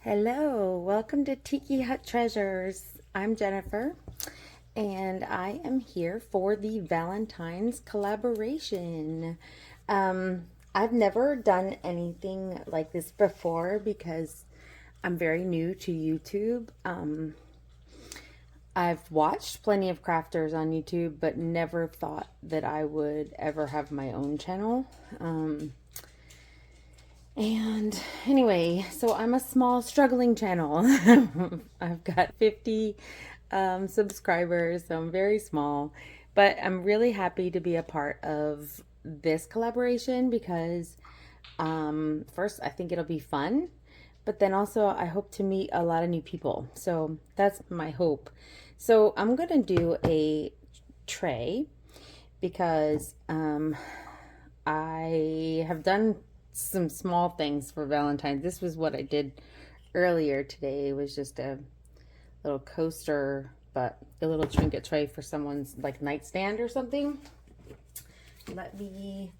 Hello, welcome to Tiki Hut Treasures. I'm Jennifer, and I am here for the Valentine's collaboration. I've never done anything like this before because I'm very new to YouTube. I've watched plenty of crafters on YouTube, but never thought that I would ever have my own channel. And anyway, so I'm a small struggling channel. I've got 50 subscribers, so I'm very small, but I'm really happy to be a part of this collaboration because first, I think it'll be fun, but then also I hope to meet a lot of new people. So that's my hope. So I'm gonna do a tray because I have done some small things for Valentine's. This was what I did earlier today. It was just a little coaster, but a little trinket tray for someone's like nightstand or something. Let me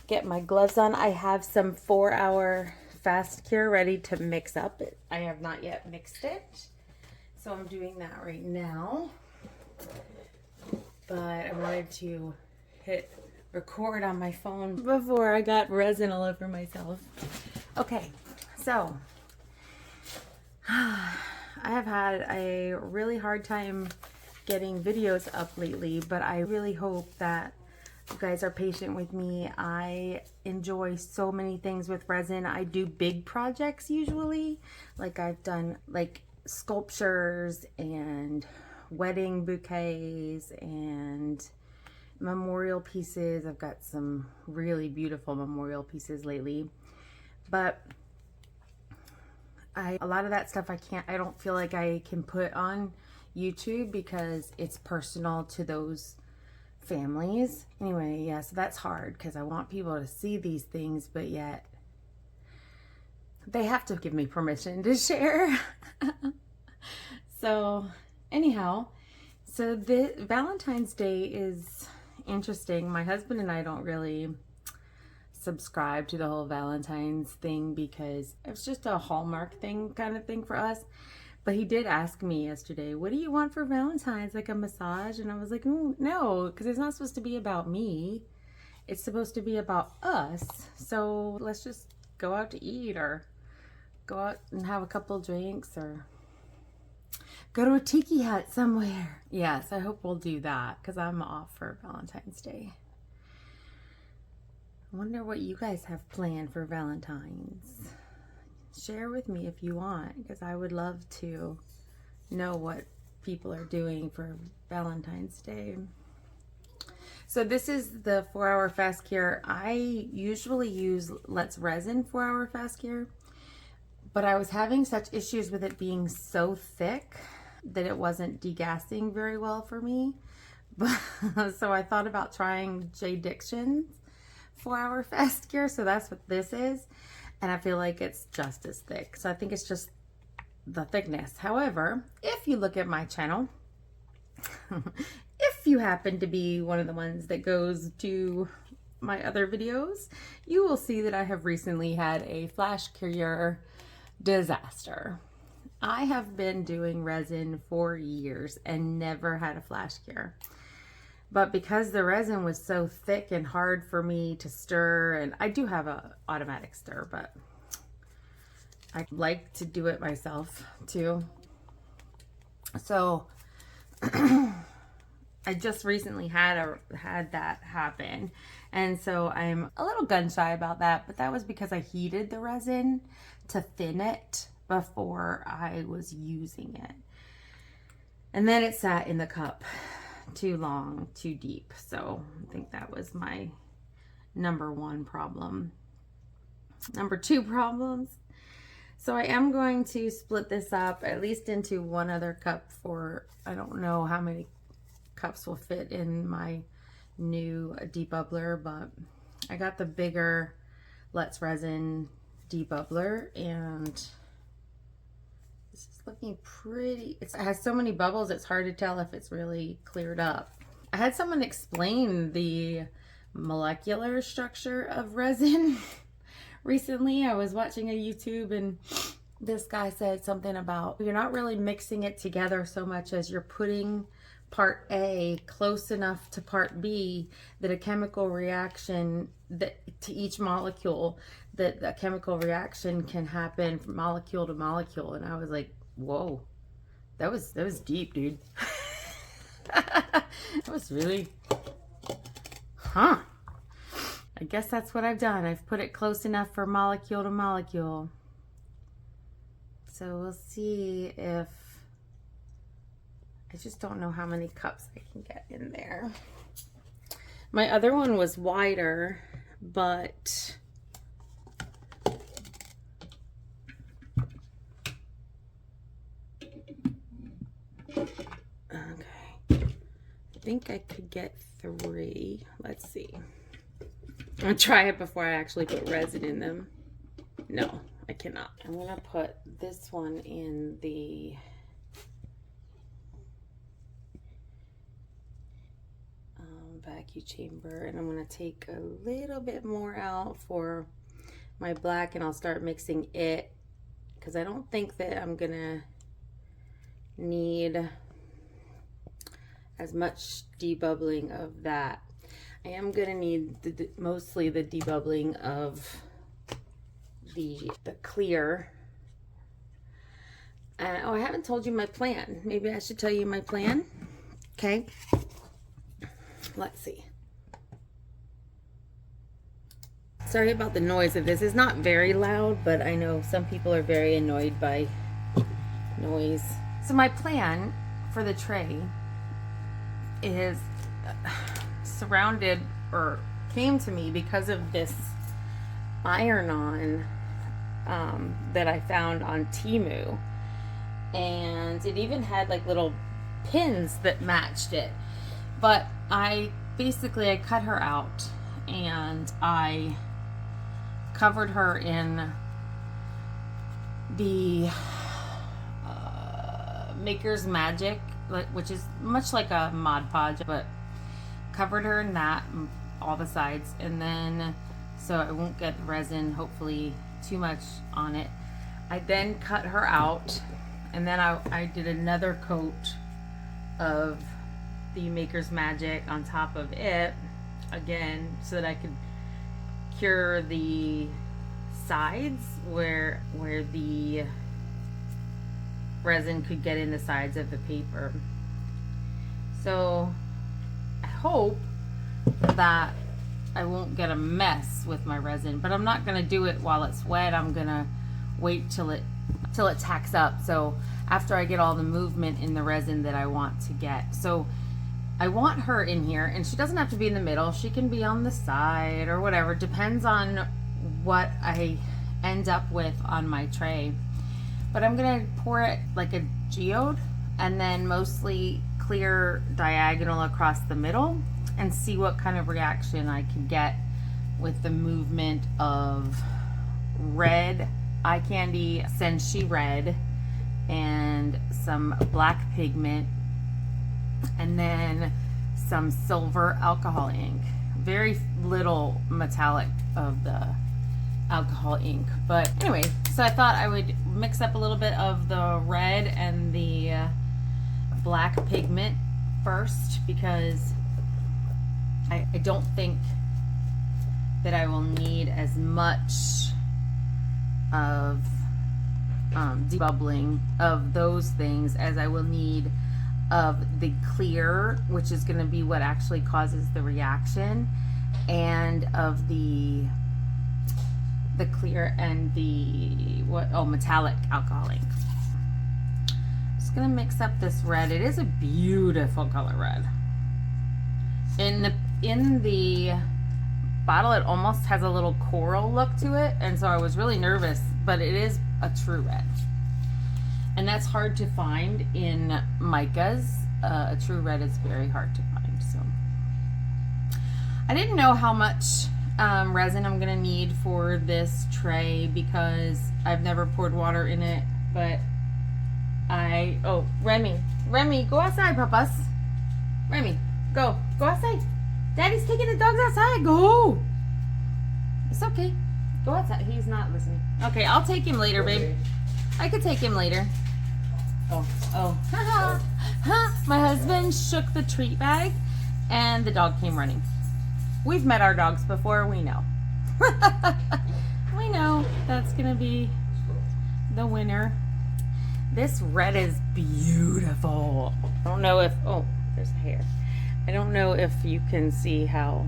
get my gloves on. I have some 4-hour fast cure ready to mix up. I have not yet mixed it, so I'm doing that right now. But I wanted to hit record on my phone before I got resin all over myself. Okay, so I have had a really hard time getting videos up lately, but I really hope that you guys are patient with me. I enjoy so many things with resin. I do big projects usually, like I've done like sculptures and wedding bouquets and memorial pieces. I've got some really beautiful memorial pieces lately, but a lot of that stuff I don't feel like I can put on YouTube because it's personal to those families. Anyway, yeah, so that's hard because I want people to see these things, but yet they have to give me permission to share. So anyhow, so the Valentine's Day is interesting. My husband and I don't really subscribe to the whole Valentine's thing because it's just a Hallmark thing kind of thing for us. But he did ask me yesterday, what do you want for Valentine's? Like a massage? And I was like, oh, no, because it's not supposed to be about me. It's supposed to be about us. So let's just go out to eat or go out and have a couple drinks or go to a tiki hut somewhere. Yes, I hope we'll do that because I'm off for Valentine's Day. I wonder what you guys have planned for Valentine's. Share with me if you want, because I would love to know what people are doing for Valentine's Day. So this is the 4-hour fast cure. I usually use Let's Resin 4-hour fast cure, but I was having such issues with it being so thick that it wasn't degassing very well for me. So I thought about trying J. Dixon's 4-hour fast cure. So that's what this is. And I feel like it's just as thick. So I think it's just the thickness. However, if you look at my channel, if you happen to be one of the ones that goes to my other videos, you will see that I have recently had a flash cure disaster. I have been doing resin for years and never had a flash cure. But because the resin was so thick and hard for me to stir, and I do have a automatic stir, but I like to do it myself too. So I just recently had that happen. And so I'm a little gun shy about that, but that was because I heated the resin to thin it before I was using it. And then it sat in the cup too long, too deep. So I think that was my number one problem. Number two problems. So I am going to split this up at least into one other cup for, I don't know how many cups will fit in my new debubbler, but I got the bigger Let's Resin debubbler, and this is looking pretty. It has so many bubbles, it's hard to tell if it's really cleared up. I had someone explain the molecular structure of resin recently. I was watching a YouTube and this guy said something about you're not really mixing it together so much as you're putting part A close enough to part B that a chemical reaction that to each molecule, that a chemical reaction can happen from molecule to molecule. And I was like, whoa, that was deep, dude. That was really, I guess that's what I've done. I've put it close enough for molecule to molecule. So we'll see if, I just don't know how many cups I can get in there. My other one was wider, but okay. I think I could get 3. Let's see. I'll try it before I actually put resin in them. No, I cannot. I'm gonna put this one in the vacuum chamber, and I'm gonna take a little bit more out for my black, and I'll start mixing it because I don't think that I'm gonna need as much debubbling of that. I am gonna need mostly the debubbling of the clear. Oh, I haven't told you my plan. Maybe I should tell you my plan. Okay. Let's see. Sorry about the noise of this. It's not very loud, but I know some people are very annoyed by noise. So my plan for the tray is surrounded, or came to me because of this iron-on that I found on Temu, and it even had like little pins that matched it. But I cut her out and I covered her in the Maker's Magic, which is much like a Mod Podge, but covered her in that, all the sides, and then so I won't get resin, hopefully, too much on it. I then cut her out, and then I did another coat of the Maker's Magic on top of it again, so that I could cure the sides where the resin could get in the sides of the paper. So I hope that I won't get a mess with my resin, but I'm not gonna do it while it's wet. I'm gonna wait till it tacks up, so after I get all the movement in the resin that I want to get. So I want her in here, and she doesn't have to be in the middle. She can be on the side or whatever. Depends on what I end up with on my tray. But I'm gonna pour it like a geode, and then mostly clear diagonal across the middle, and see what kind of reaction I can get with the movement of red eye candy, Senshi red, and some black pigment, and then some silver alcohol ink. Very little metallic of the alcohol ink, but anyway, so I thought I would mix up a little bit of the red and the black pigment first, because I don't think that I will need as much of debubbling of those things as I will need of the clear, which is going to be what actually causes the reaction, and of the clear and the metallic alcohol ink. Just going to mix up this red. It is a beautiful color red. In the bottle, it almost has a little coral look to it, and so I was really nervous, but it is a true red, and that's hard to find in micas. A true red is very hard to find. So I didn't know how much resin I'm gonna need for this tray because I've never poured water in it, but Remy, go outside, papas. Remy, go outside. Daddy's taking the dogs outside. Go. It's okay. Go outside. He's not listening. Okay, I'll take him later, babe. I could take him later. Oh. My husband shook the treat bag and the dog came running. We've met our dogs before, we know. We know that's gonna be the winner. This red is beautiful. I don't know if, oh, there's hair. I don't know if you can see how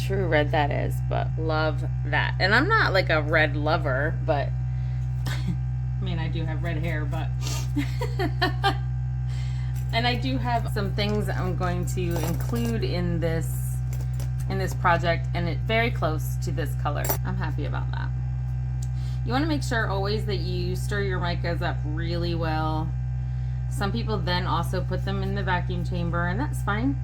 true red that is, but love that. And I'm not like a red lover, but I mean, I do have red hair, but and I do have some things I'm going to include in this project, and it's very close to this color. I'm happy about that. You want to make sure always that you stir your micas up really well. Some people then also put them in the vacuum chamber, and that's fine.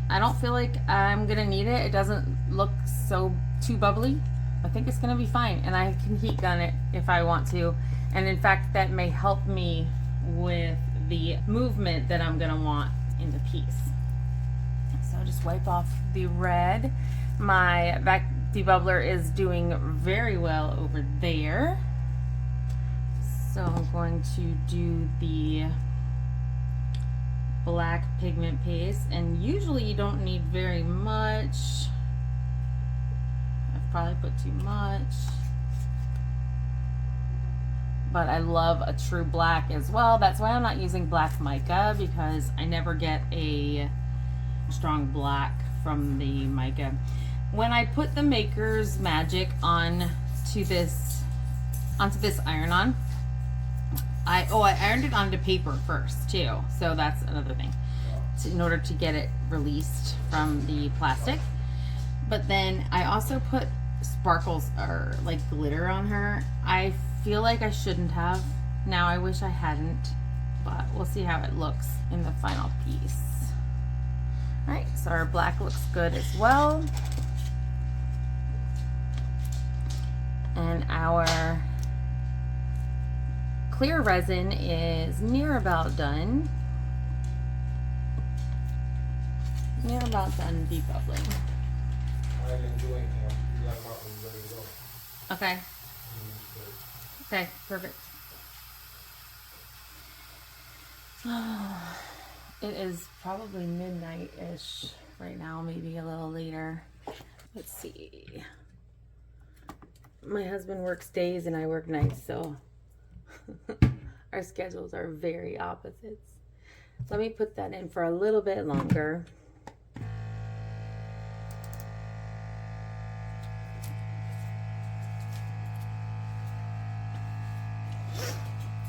I don't feel like I'm gonna need it. It doesn't look so too bubbly. I think it's gonna be fine, and I can heat gun it if I want to. And in fact, that may help me with the movement that I'm gonna want in the piece. So I'll just wipe off the red. My vac debubbler is doing very well over there. So I'm going to do the black pigment paste, and usually you don't need very much. I've probably put too much. But I love a true black as well. That's why I'm not using black mica, because I never get a strong black from the mica. When I put the Maker's Magic onto this iron-on, I ironed it onto paper first too. So that's another thing, in order to get it released from the plastic. But then I also put sparkles or like glitter on her. I feel like I shouldn't have. Now I wish I hadn't, but we'll see how it looks in the final piece. All right, so our black looks good as well. And our clear resin is near about done. Near about done debubbling. I didn't do anything. You got about ready to go. Okay. Okay, perfect. It is probably midnight-ish right now, maybe a little later. Let's see. My husband works days and I work nights, so our schedules are very opposites. Let me put that in for a little bit longer.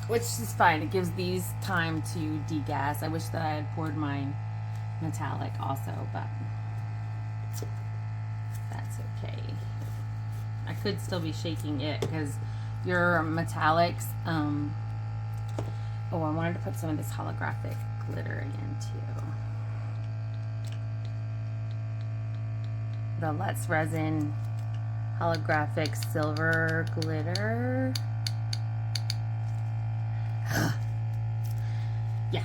Which is fine. It gives these time to degas. I wish that I had poured mine metallic also, but that's okay. I could still be shaking it because your metallics, oh, I wanted to put some of this holographic glitter in too. The Let's Resin holographic silver glitter. Yeah,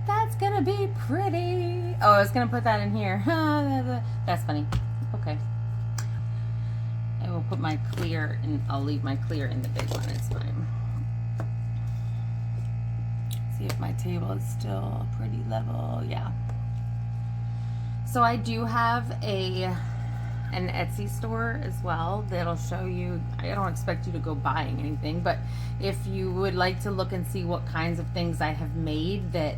that's gonna be pretty. Oh, I was gonna put that in here. That's funny. Okay, I will put my clear in. I'll leave my clear in the big one. It's fine. See if my table is still pretty level. Yeah. So I do have an Etsy store as well that'll show you. I don't expect you to go buying anything, but if you would like to look and see what kinds of things I have made that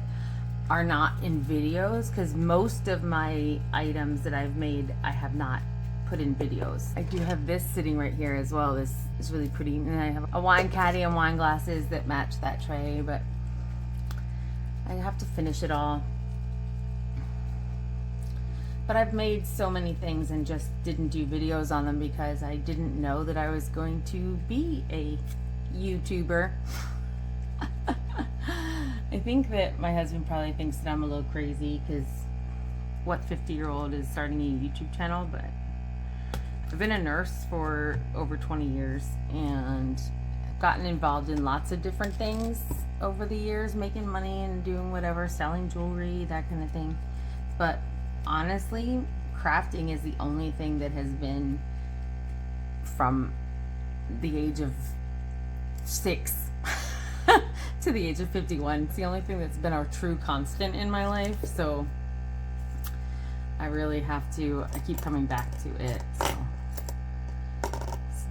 are not in videos, because most of my items that I've made I have not put in videos. I do have this sitting right here as well. This is really pretty, and I have a wine caddy and wine glasses that match that tray, but I have to finish it all. But I've made so many things and just didn't do videos on them because I didn't know that I was going to be a YouTuber. I think that my husband probably thinks that I'm a little crazy because what 50-year-old is starting a YouTube channel, but I've been a nurse for over 20 years and I've gotten involved in lots of different things over the years, making money and doing whatever, selling jewelry, that kind of thing. But honestly, crafting is the only thing that has been from the age of 6 to the age of 51. It's the only thing that's been a true constant in my life, so I really have to, I keep coming back to it. So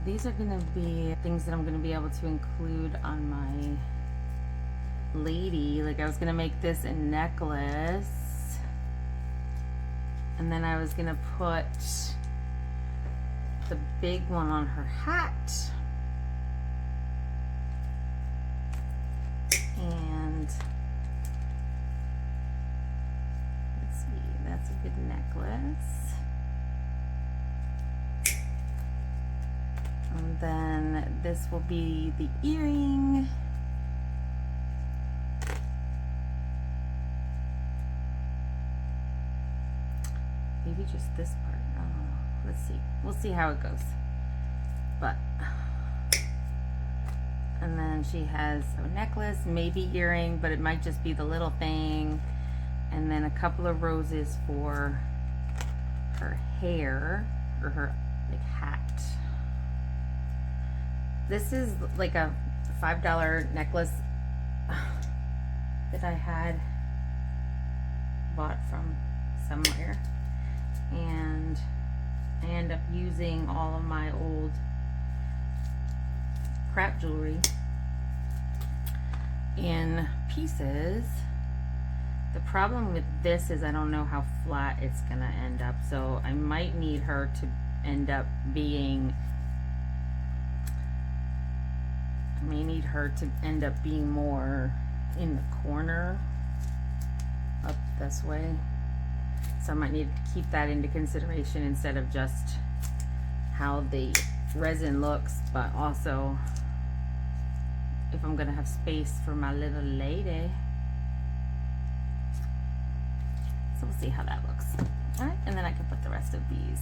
these are gonna be things that I'm gonna be able to include on my lady. Like, I was gonna make this a necklace, and then I was gonna put the big one on her hat. And let's see, that's a good necklace. And then this will be the earring. Maybe just this part. I don't know. Let's see. We'll see how it goes. But, and then she has a necklace, maybe earring, but it might just be the little thing. And then a couple of roses for her hair, or her like hat. This is like a $5 necklace that I had bought from somewhere, and I end up using all of my old crap jewelry in pieces. The problem with this is I don't know how flat it's gonna end up, so I might need her to end up being, I may need her to end up being more in the corner up this way. So I might need to keep that into consideration instead of just how the resin looks, but also if I'm gonna have space for my little lady. So we'll see how that looks. All right, and then I can put the rest of these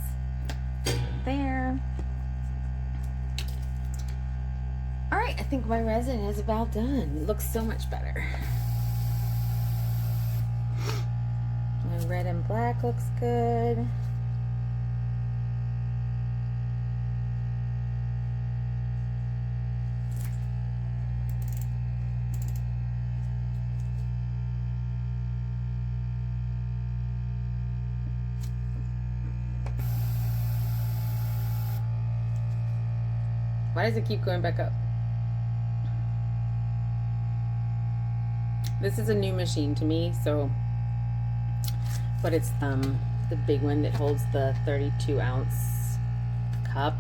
there. All right, I think my resin is about done. It looks so much better. My red and black looks good. Why does it keep going back up? This is a new machine to me, so, but it's the big one that holds the 32-ounce cup,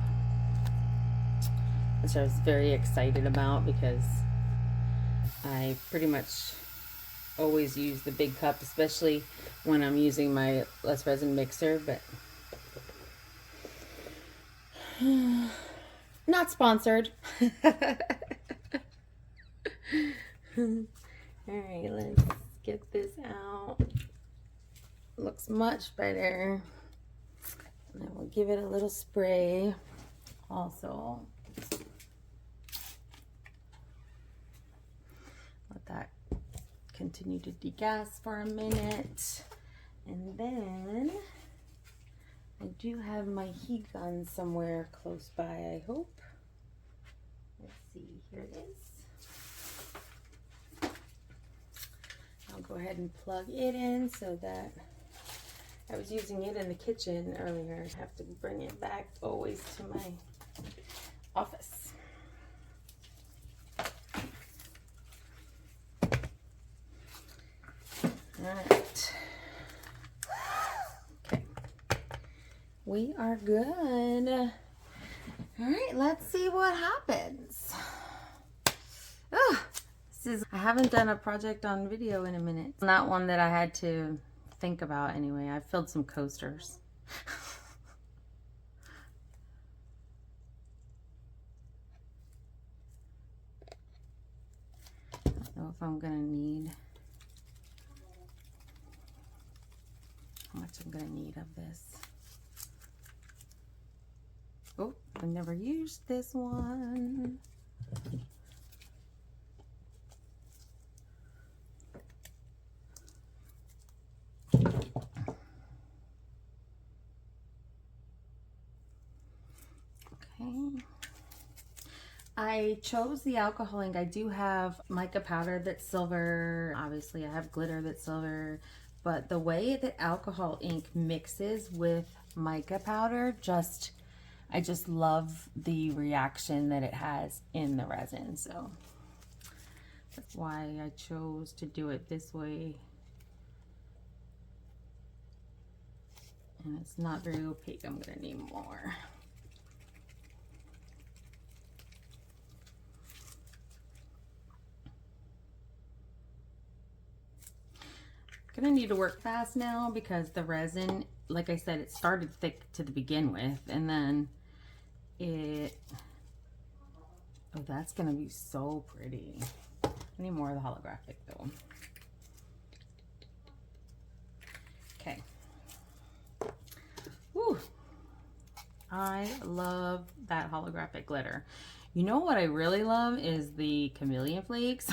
which I was very excited about because I pretty much always use the big cup, especially when I'm using my less resin mixer, but not sponsored. Alright, let's get this out. Looks much better. And I will give it a little spray also. Let that continue to degas for a minute. And then I do have my heat gun somewhere close by, I hope. Let's see, here it is. I'll go ahead and plug it in so that I was using it in the kitchen earlier. I have to bring it back always to my office. All right. Okay. We are good. All right, let's see what happens. Ugh. I haven't done a project on video in a minute. Not one that I had to think about anyway. I filled some coasters. I don't know if I'm gonna need, how much I'm gonna need of this. Oh, I never used this one. Okay. I chose the alcohol ink. I do have mica powder that's silver. Obviously, I have glitter that's silver. But the way that alcohol ink mixes with mica powder, I just love the reaction that it has in the resin. So that's why I chose to do it this way. And it's not very opaque. I'm gonna need more. Gonna need to work fast now because the resin, like I said, it started thick to the begin with, and then oh, that's gonna be so pretty. I need more of the holographic though. Okay. Woo. I love that holographic glitter. You know what I really love is the chameleon flakes.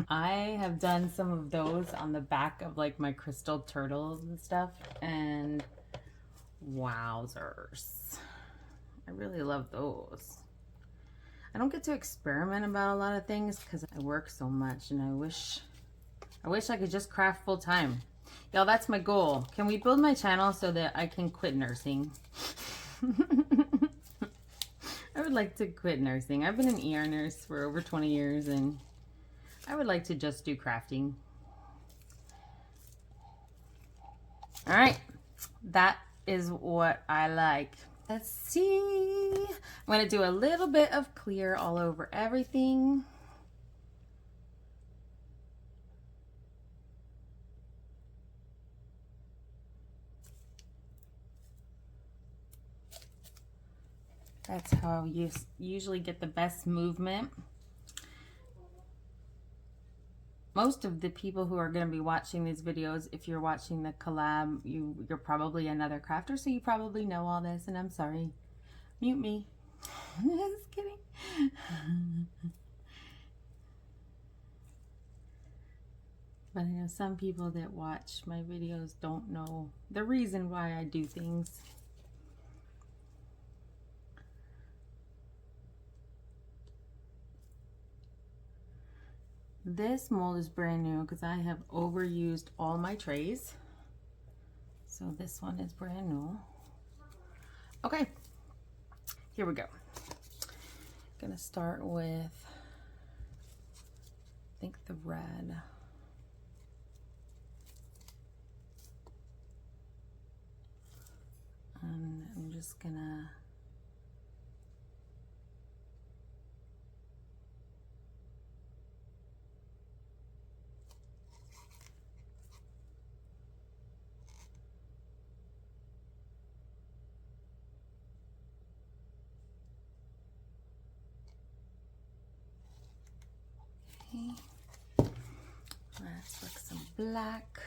I have done some of those on the back of like my crystal turtles and stuff, and wowzers. I really love those. I don't get to experiment about a lot of things because I work so much, and I wish I could just craft full time. Y'all, that's my goal. Can we build my channel so that I can quit nursing? I would like to quit nursing. I've been an ER nurse for over 20 years, and I would like to just do crafting. All right, that is what I like. Let's see. I'm gonna do a little bit of clear all over everything. That's how you usually get the best movement. Most of the people who are going to be watching these videos, if you're watching the collab, you're probably another crafter, so you probably know all this, and I'm sorry. Mute me. Just kidding. But I know some people that watch my videos don't know the reason why I do things. This mold is brand new because I have overused all my trays. So this one is brand new. Okay, here we go. Gonna start with, I think, the red. And I'm just gonna let's look some black.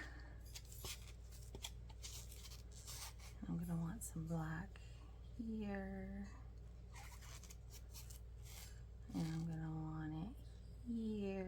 I'm gonna want some black here, and I'm gonna want it here.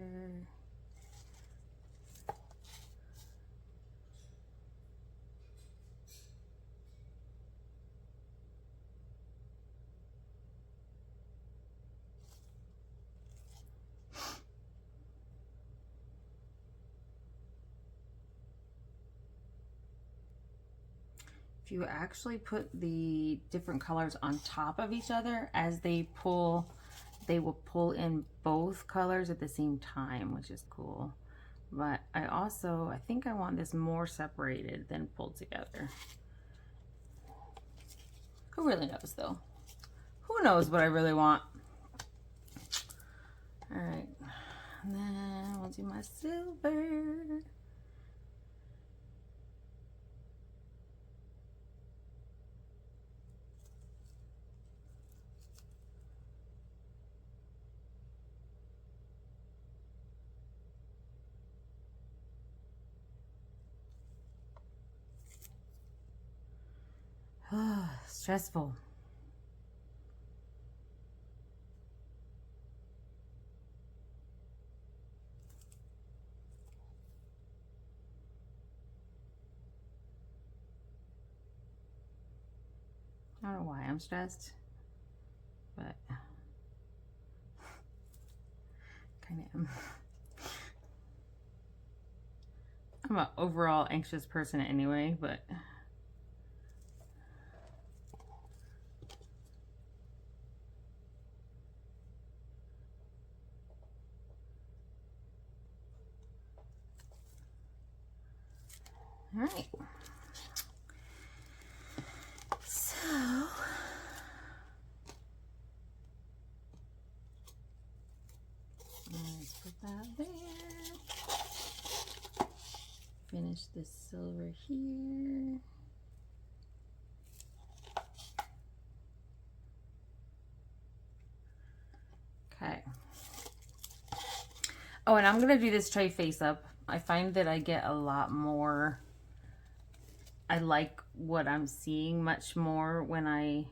If you actually put the different colors on top of each other, as they pull, they will pull in both colors at the same time, which is cool. But I think I want this more separated than pulled together. Who really knows though? Who knows what I really want? All right, and then we'll do my silver. Stressful. I don't know why I'm stressed, but kind of am. I'm an overall anxious person anyway, but all right. So let's put that there. Finish this silver here. Okay. Oh, and I'm gonna do this tray face up. I find that I get a lot more, I like what I'm seeing much more when I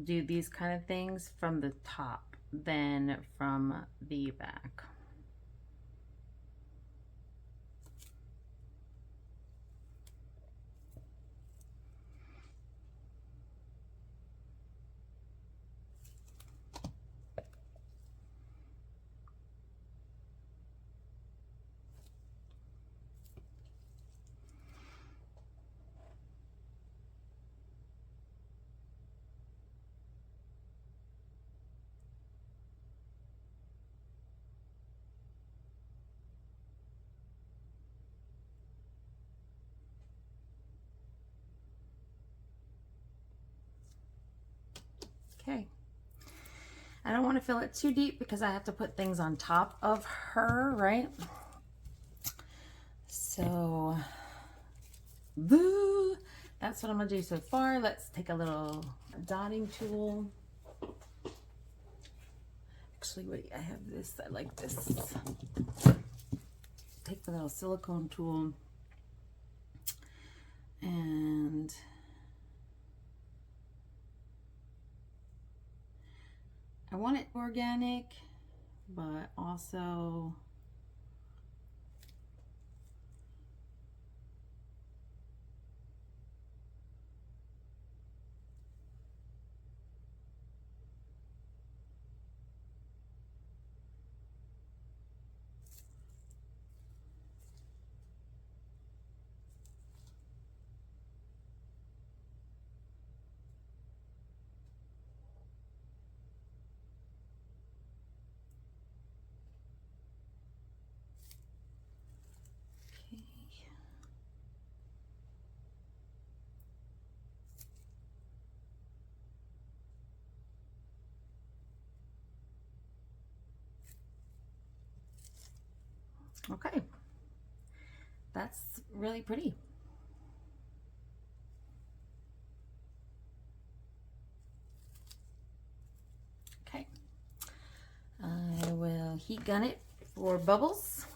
do these kind of things from the top than from the back. Okay. I don't want to fill it too deep because I have to put things on top of her, right? So, boo! That's what I'm gonna do so far. Let's take a little dotting tool. Actually, wait, I have this. I like this. Take the little silicone tool and I want it organic, but also okay. That's really pretty. Okay. I will heat gun it for bubbles.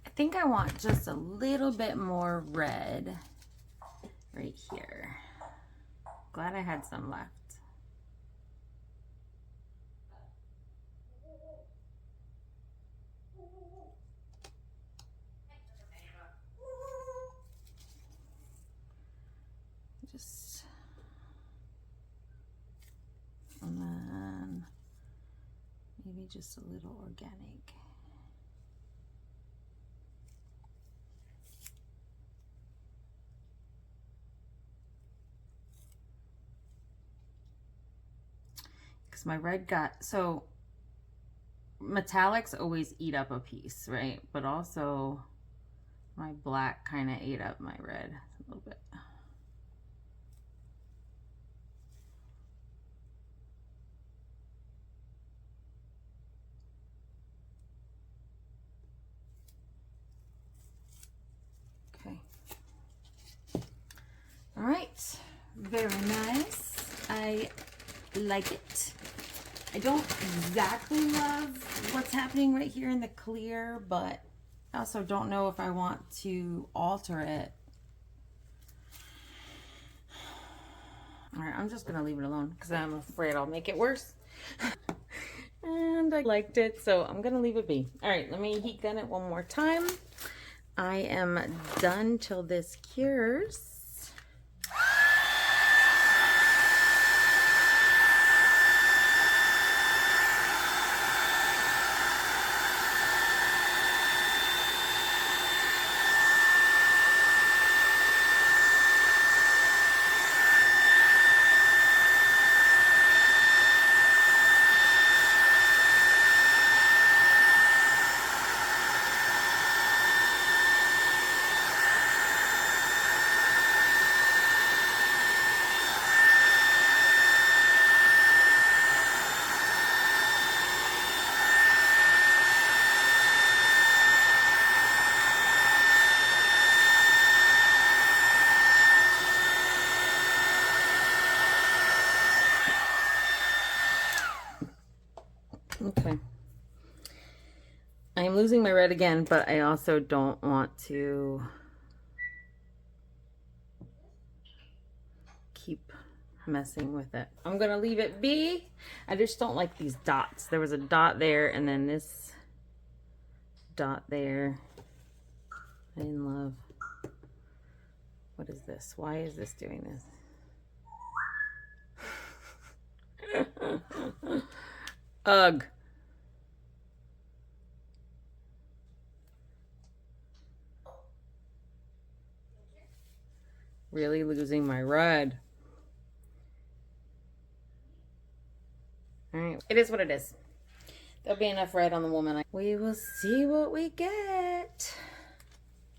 I think I want just a little bit more red right here. Glad I had some left. Just, and then maybe just a little organic. Because my red got, so metallics always eat up a piece, right? But also my black kind of ate up my red a little bit. Okay. All right. Very nice. I like it. I don't exactly love what's happening right here in the clear, but I also don't know if I want to alter it. All right, I'm just gonna leave it alone because I'm afraid I'll make it worse. And I liked it, so I'm gonna leave it be. All right, let me heat gun it one more time. I am done till this cures. Okay. I am losing my red again, but I also don't want to keep messing with it. I'm gonna leave it be. I just don't like these dots. There was a dot there and then this dot there. I didn't love. What is this? Why is this doing this? Ugh. Really losing my red. All right, it is what it is. There'll be enough red on the woman. We will see what we get.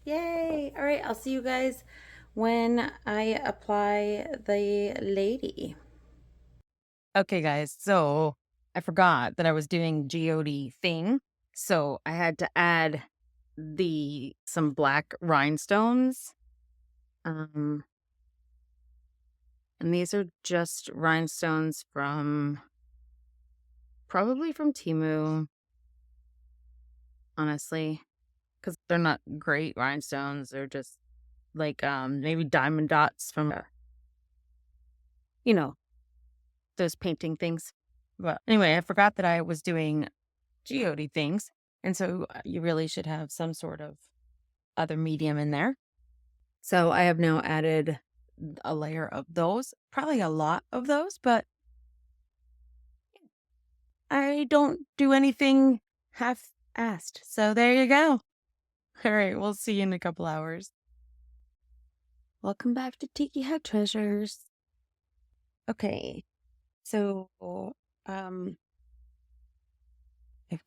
Yay. All right, I'll see you guys when I apply the lady. Okay, guys, so I forgot that I was doing geode thing. So I had to add some black rhinestones. And these are just rhinestones probably from Temu, honestly, because they're not great rhinestones. They're just like maybe diamond dots from, you know, those painting things. But anyway, I forgot that I was doing geode things. And so you really should have some sort of other medium in there. So I have now added a layer of those, probably a lot of those, but I don't do anything half-assed. So there you go. All right, we'll see you in a couple hours. Welcome back to Tiki Hut Treasures. Okay, so I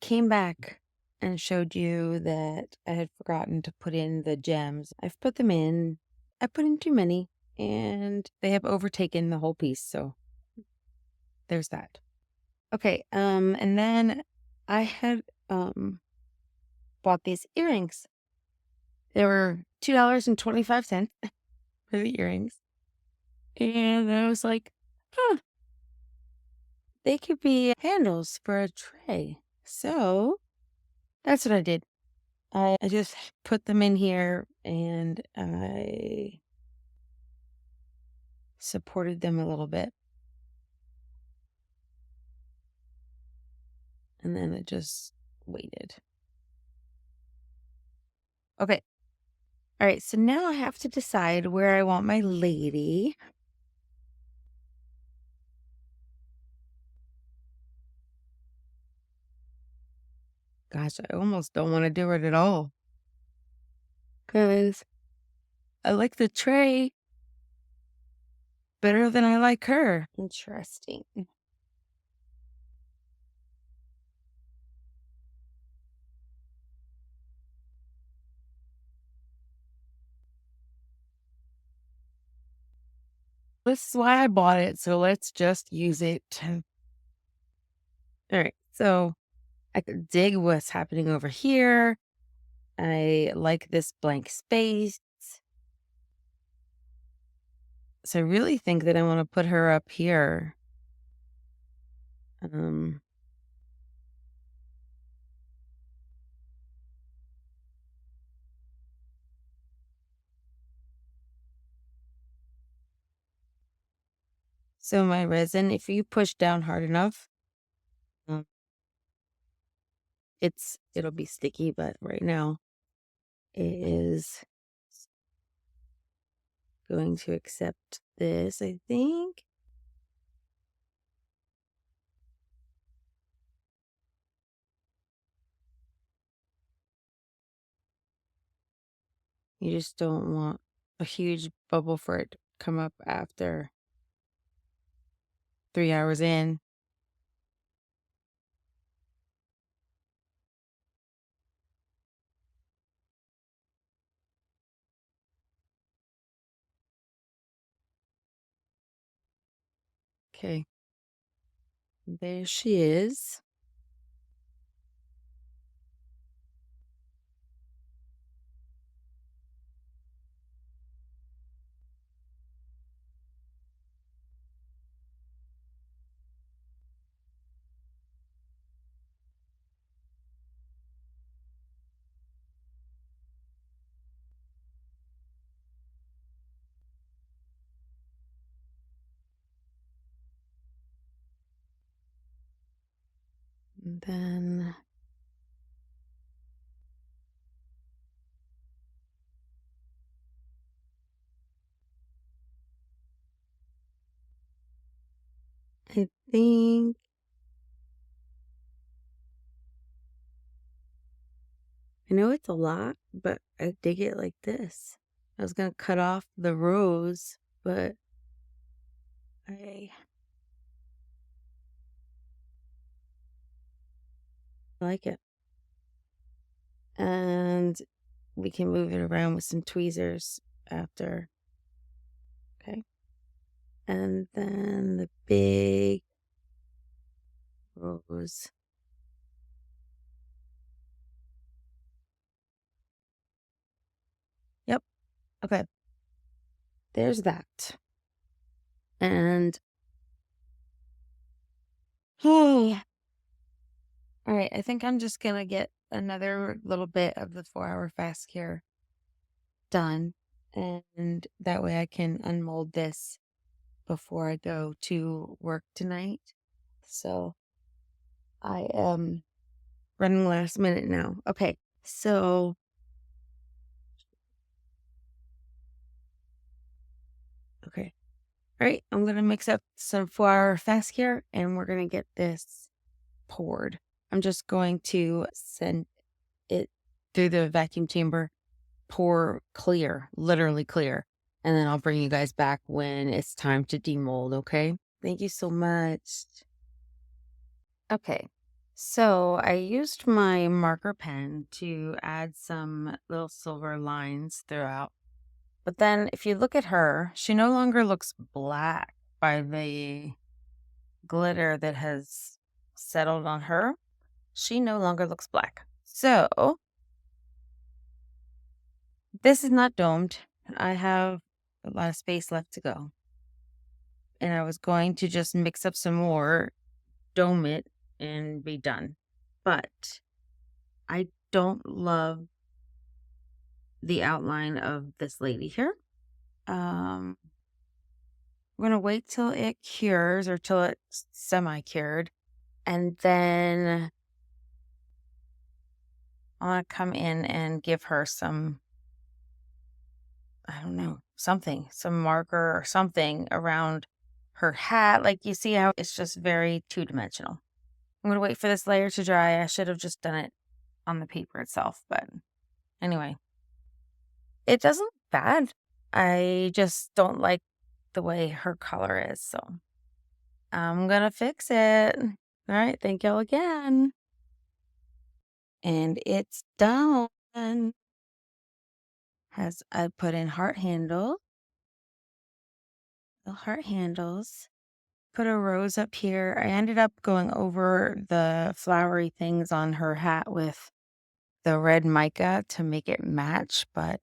came back and showed you that I had forgotten to put in the gems. I've put them in. I put in too many, and they have overtaken the whole piece, so there's that. Okay, and then I had bought these earrings. They were $2.25 for the earrings. And I was like, huh, they could be handles for a tray. So that's what I did. I just put them in here and I supported them a little bit. And then I just waited. Okay. All right. So now I have to decide where I want my lady. Gosh, I almost don't want to do it at all. Because I like the tray better than I like her. Interesting. This is why I bought it, so let's just use it. Alright, so I could dig what's happening over here. I like this blank space. So I really think that I wanna put her up here. Um, so my resin, if you push down hard enough, um, it'll be sticky, but right now it is going to accept this, I think. You just don't want a huge bubble for it to come up after 3 hours in. Okay, there she is. And then I think I know it's a lot, but I dig it like this. I was gonna cut off the rows, but I like it. And we can move it around with some tweezers after. Okay. And then the big rows. Yep. Okay. There's that. And hey, all right, I think I'm just gonna get another little bit of the 4-hour fast cure done. And that way I can unmold this before I go to work tonight. So I am running last minute now. Okay. So, okay. All right. I'm going to mix up some 4-hour fast cure and we're going to get this poured. I'm just going to send it through the vacuum chamber, pour clear, literally clear. And then I'll bring you guys back when it's time to demold. Okay. Thank you so much. Okay. So I used my marker pen to add some little silver lines throughout. But then if you look at her, she no longer looks black by the glitter that has settled on her. She no longer looks black. So this is not domed. I have a lot of space left to go. And I was going to just mix up some more, dome it, and be done. But I don't love the outline of this lady here. I'm gonna wait till it cures or till it's semi-cured, and then I want to come in and give her some, I don't know, something, some marker or something around her hat. Like you see how it's just very two-dimensional. I'm gonna wait for this layer to dry. I should have just done it on the paper itself, but anyway, it doesn't look bad. I just don't like the way her color is, so I'm gonna fix it. All right, thank y'all again. And it's done. Has I put in heart handle the heart handles. Put a rose up here. I ended up going over the flowery things on her hat with the red mica to make it match, but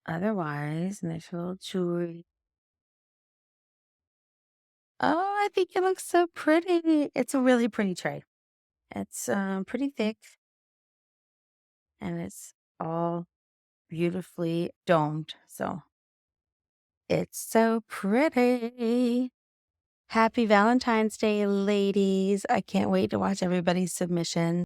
otherwise, nice little jewelry. Oh, I think it looks so pretty. It's a really pretty tray. It's pretty thick and it's all beautifully domed. So it's so pretty. Happy Valentine's Day, ladies. I can't wait to watch everybody's submission.